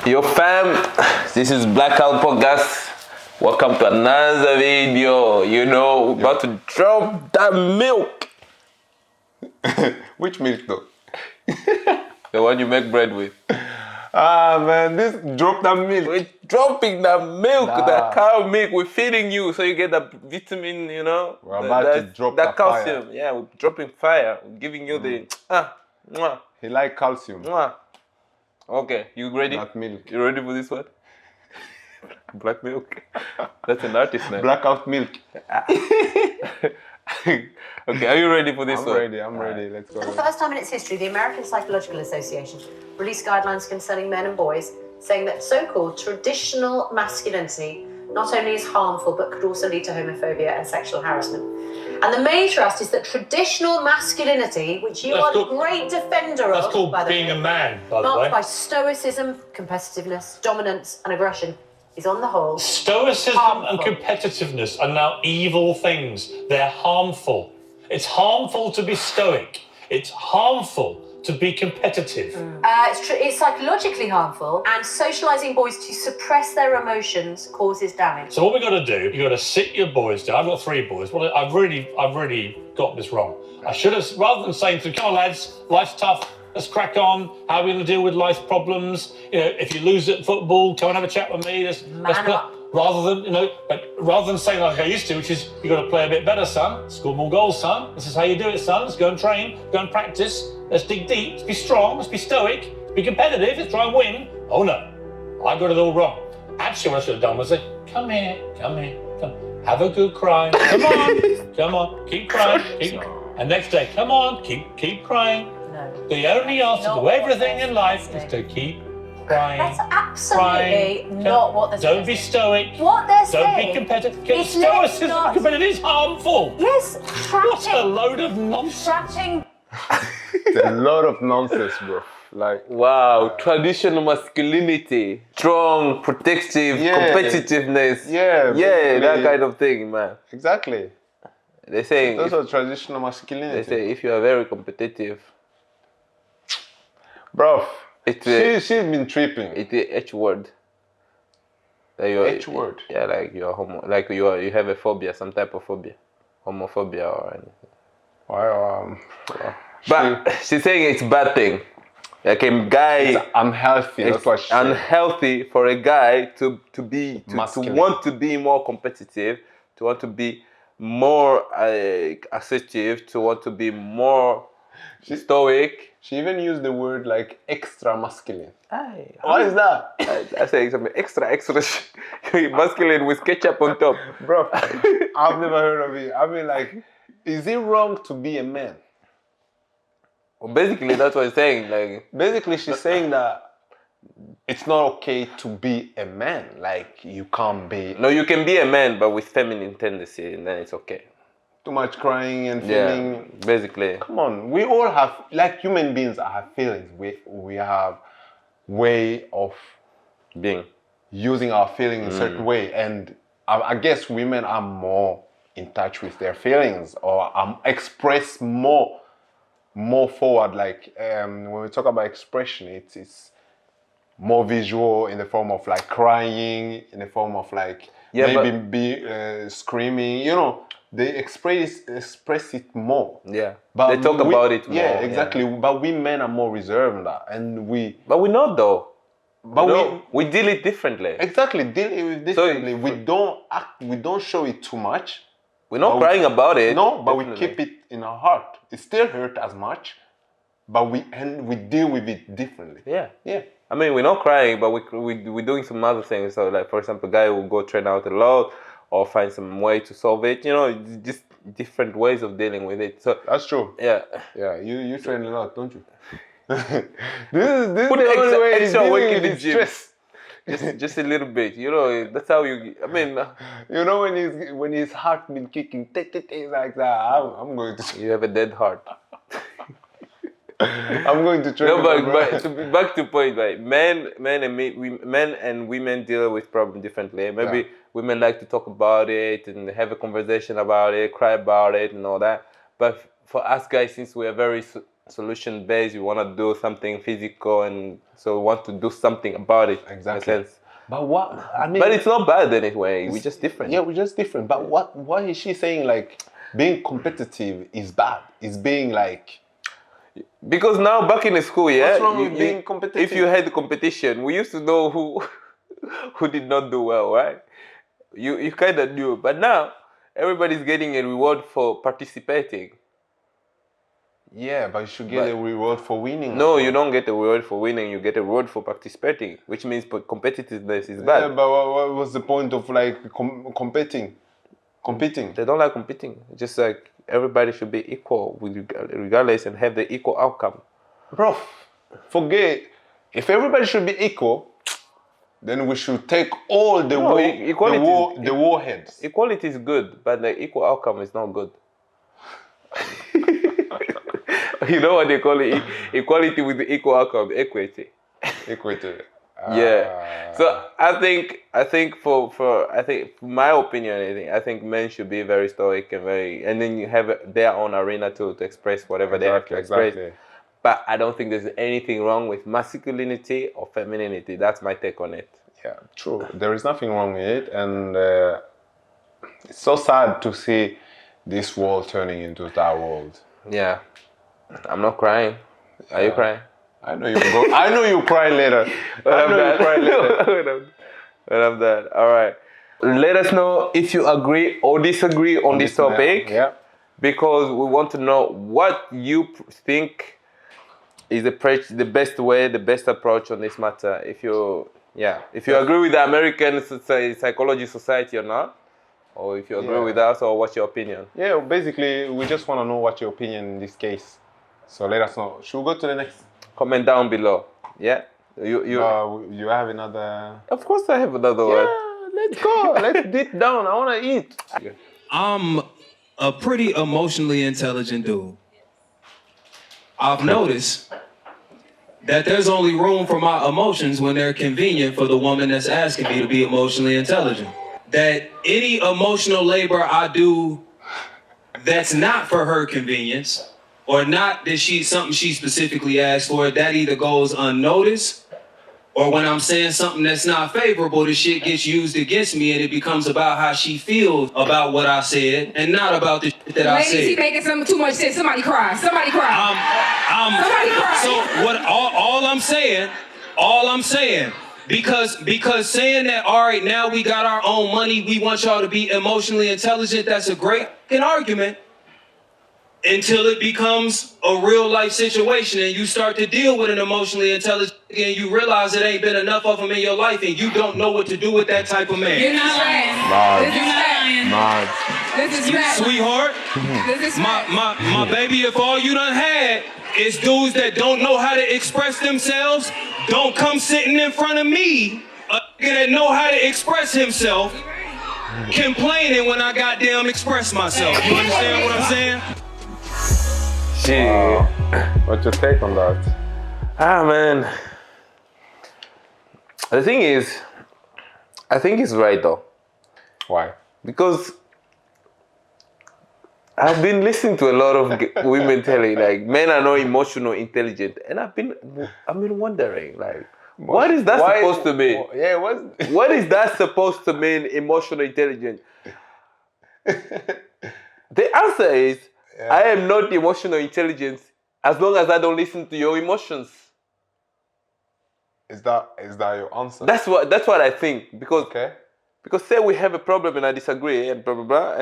Yo fam, this is Blackout Podcast. Welcome to another video. You know, we're about to drop that milk. Which milk though? The one you make bread with. Ah man, drop that milk. We're dropping that milk, Nah. that cow milk. We're feeding you so you get that vitamin, you know. We're about to drop that that calcium. fire. Yeah, we're dropping fire. We're giving you the mwah, He like calcium. mwah. Okay, you ready? Black milk. You ready for this one? Black milk. That's an artist name. Blackout milk. Okay, are you ready for this one? I'm ready. Let's go. For the first time in its history, the American Psychological Association released guidelines concerning men and boys, saying that so-called traditional masculinity not only is harmful, but could also lead to homophobia and sexual harassment. And the main thrust is that traditional masculinity, which you are a great defender That's of, called by the being way, a man, by the way. marked by stoicism, competitiveness, dominance, and aggression, is on the whole Stoicism harmful. and competitiveness are now evil things. They're harmful. It's harmful to be stoic. It's harmful to be competitive. It's psychologically harmful, and socialising boys to suppress their emotions causes damage. So what we got to do, you got to sit your boys down. I've got 3 boys. Well, I've really got this wrong. I should have, rather than saying to them, come on lads, life's tough, let's crack on. How are we going to deal with life's problems? You know, if you lose at football, come and have a chat with me. Let's up. rather than saying like I used to, which is you got to play a bit better, son. Score more goals, son. This is how you do it, son. Let's go and train, go and practice. Let's dig deep. Let's be strong. Let's be stoic. Let's be competitive. Let's try and win. Oh no, I got it all wrong. Actually, what I should have done was say, come here, come. Have a good cry. Come on, come on. Keep crying. And next day, come on, keep crying. No. The only answer Not to what everything they're in life is saying. to keep crying. That's absolutely not what they're Don't saying. be stoic. What they're Don't saying be competitive. is let's Stoicism not- and competitive is harmful. Yes, What a load of nonsense. attracting. It's a lot of nonsense, bro. Like, Wow, traditional masculinity, strong, protective, Yeah. competitiveness. Yeah, yeah, that basically. kind of thing, man. exactly. They say, Those if, are traditional masculinity. they say if you are very competitive, Bro, it's she's been tripping. it's the H word. That you are- H word? Yeah, like you are homo, like you have a phobia, some type of phobia, homophobia or anything. Wow, But she's saying it's a bad thing. Like a guy. it's unhealthy. That's It's what she said. unhealthy for a guy to Masculine. want to be more competitive, to want to be more assertive, to want to be more stoic. She even used the word like extra masculine. Aye. What is that? I say something extra masculine with ketchup on top. Bro, I've never heard of it. I mean, like, is it wrong to be a man? Well, basically, that's what I'm saying. Like, Basically, she's saying that it's not okay to be a man. Like, you can't be no, you can be a man, but with feminine tendency, and then it's okay. too much crying and Yeah, feeling. basically. Come on, we all have, like human beings, have feelings. We have way of Being. using our feelings in a certain way, and I guess women are more in touch with their feelings or express more forward. Like when we talk about expression, it's more visual in the form of like crying, in the form of like screaming. You know, they express it more. Yeah, But they talk about it more. Yeah, exactly. But we men are more reserved in that, and But we're not though. but No, we deal it differently. exactly deal with this differently. We don't show it too much. We're not But we- crying about it. No, but we definitely. keep it in our heart. It still hurt as much, but we deal with it differently. Yeah. Yeah. I mean, we're not crying, but we're doing some other things. So, like, for example, a guy will go train out a lot or find some way to solve it. You know, it's just different ways of dealing with it. So, That's true. yeah. Yeah, you train a lot, don't you? this is Put the only way he's extra dealing work in with the his gym. stress. Just a little bit. You know, that's how you. I mean, You know when his heart been kicking like that. I'm going to. you have a dead heart. I'm going to train. No, him, but bro. to be back to point, right? Men and women deal with problems differently. Maybe women like to talk about it and have a conversation about it, cry about it, and all that. But for us guys, since we are very solution based, we want to do something physical, and so we want to do something about it. Exactly. In a sense. But what I mean, But it's not bad anyway. We're just different. Yeah, we're just different. But what is she saying? Like being competitive is bad. It's being like. Because now back in the school, yeah, What's wrong with being competitive? If you had the competition, we used to know who did not do well, right? You kind of knew, but now everybody's getting a reward for participating. Yeah, but you should get a reward for winning. No, you don't get a reward for winning. You get a reward for participating, which means competitiveness is bad. Yeah, but what was the point of like competing? They don't like competing. Just like everybody should be equal, regardless, and have the equal outcome. Bro, forget. If everybody should be equal, then we should take all the warheads. Equality is good, but the equal outcome is not good. You know what they call it? Equality with the equal outcome, equity. Equity. Yeah. So I think for my opinion, I think men should be very stoic and then you have their own arena to express whatever they have to express. Exactly. But I don't think there's anything wrong with masculinity or femininity. That's my take on it. Yeah, true. There is nothing wrong with it, and it's so sad to see this world turning into that world. Yeah. I'm not crying. Are you crying? I know you go. I know you cry later. When I'm done. All right. Let us know if you agree or disagree on this topic. Yeah. Because we want to know what you think is the best way, the best approach on this matter. If you agree with the American Psychology Society or not, or if you agree with us, or what's your opinion? Yeah. Basically, we just want to know what your opinion in this case. So let us know. Should we go to the next? Comment down below. Yeah. You have another. Of course, I have another one. Yeah, let's go. Let's dig down. I want to eat. I'm a pretty emotionally intelligent dude. I've noticed that there's only room for my emotions when they're convenient for the woman that's asking me to be emotionally intelligent. That any emotional labor I do that's not for her convenience, or not that something she specifically asked for, that either goes unnoticed, or when I'm saying something that's not favorable, the shit gets used against me and it becomes about how she feels about what I said and not about the shit that I said. Ladies, he making some too much sense. Somebody cry. Somebody cry. Somebody cry. So what? All I'm saying, because saying that, all right, now we got our own money, we want y'all to be emotionally intelligent. That's a great argument. Until it becomes a real life situation and you start to deal with an emotionally intelligent and you realize it ain't been enough of them in your life and you don't know what to do with that type of man. You're not lying. This is fact. Sweetheart, This is fact. my baby, if all you done had is dudes that don't know how to express themselves, don't come sitting in front of me, a nigga that know how to express himself, complaining when I goddamn express myself. You understand what I'm saying? What's your take on that? Man. The thing is, I think he's right though. Why? Because I've been listening to a lot of women telling like men are not emotional intelligent, and I've been wondering like, what is that supposed to mean? Yeah, what is that supposed to mean? Emotional intelligent. The answer is, I am not emotional intelligence as long as I don't listen to your emotions. Is that your answer? That's what I think, because say we have a problem and I disagree and blah blah blah.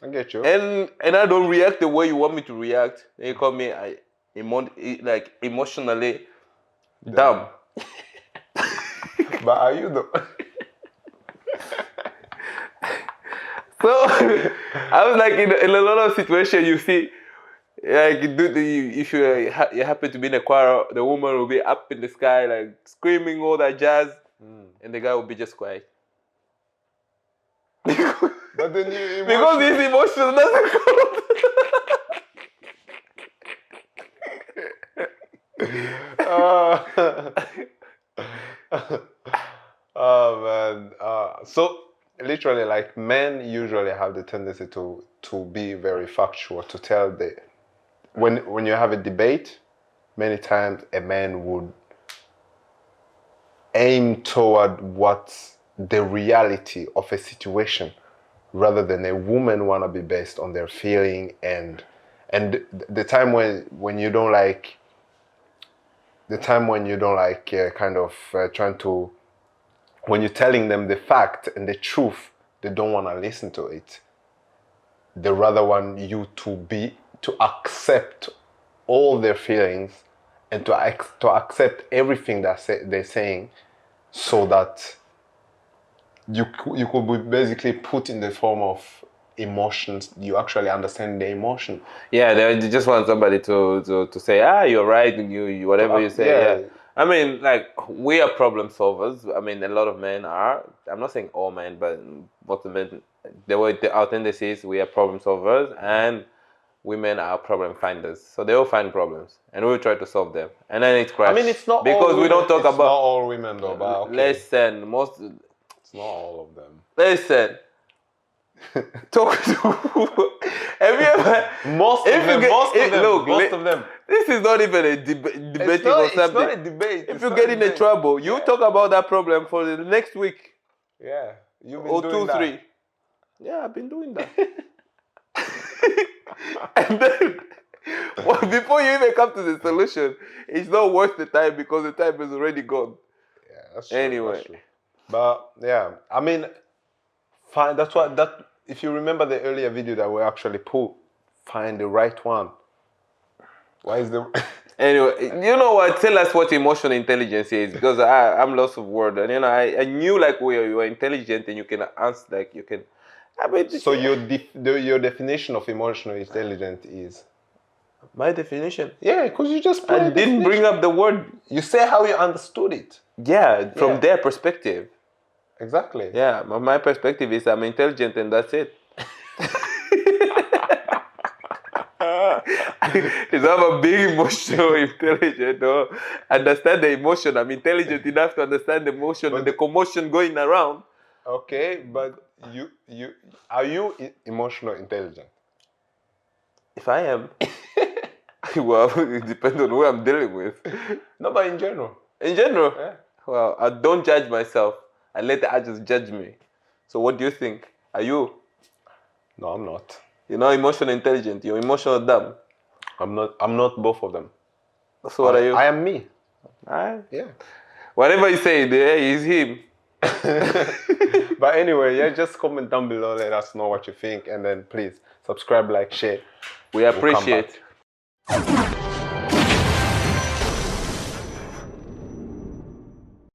I get you. And I don't react the way you want me to react. And you call me emotionally dumb. But are you though? So I was like, in a lot of situations, you see, like if you happen to be in a choir, the woman will be up in the sky, like screaming all that jazz, and the guy will be just quiet. But then because his emotions doesn't come. Oh man. So literally, like men usually have the tendency to to be very factual, to tell when you have a debate, many times a man would aim toward what's the reality of a situation, rather than a woman want to be based on their feeling and the time when you don't like trying to, when you're telling them the fact and the truth, they don't want to listen to it. They rather want you to accept all their feelings and to accept everything that they're saying, so that you could be basically put in the form of emotions. You actually understand the emotion. Yeah, they just want somebody to say, you're right, you whatever you say. Yeah. I mean, like, we are problem solvers. I mean, a lot of men are. I'm not saying all men, but most of men, our tendency is we are problem solvers, and women are problem finders. So they all find problems, and we try to solve them, and then it's crash. I mean, it's not because all we don't talk it's about. Not all women though, but okay. Listen, It's not all of them. Listen. Talk to. Have you ever? Most of them. This is not even a debating or something. It's not a debate. If you get in trouble, you talk about that problem for the next week. Yeah, you've been or doing 2, that. 3. Yeah, I've been doing that. And then, before you even come to the solution, it's not worth the time because the time is already gone. Yeah, that's true. Anyway, that's true. But yeah, I mean, fine. That's what that. If you remember the earlier video that we actually put, find the right one. Why is the Anyway, you know what? Tell us what emotional intelligence is, because I'm lost of word, and I knew like you were intelligent and you can answer, like you can. I mean, so your definition of emotional intelligence is my definition. Yeah, because you just I didn't bring up the word. You say how you understood it. Yeah, from their perspective. Exactly. Yeah, my perspective is I'm intelligent and that's it. It's not a big emotional intelligent or understand the emotion. I'm intelligent enough to understand the emotion and the commotion going around. Okay, but are you emotional intelligent? If I am, well, it depends on who I'm dealing with. No, but in general. In general? Yeah. Well, I don't judge myself. I let the others judge me. So what do you think? Are you? No, I'm not. You're not emotional intelligent. You're emotional dumb. I'm not both of them. So what are you? I am me. Yeah. Whatever you say, he's him. But anyway, yeah, just comment down below. Let us know what you think. And then please subscribe, like, share. We appreciate.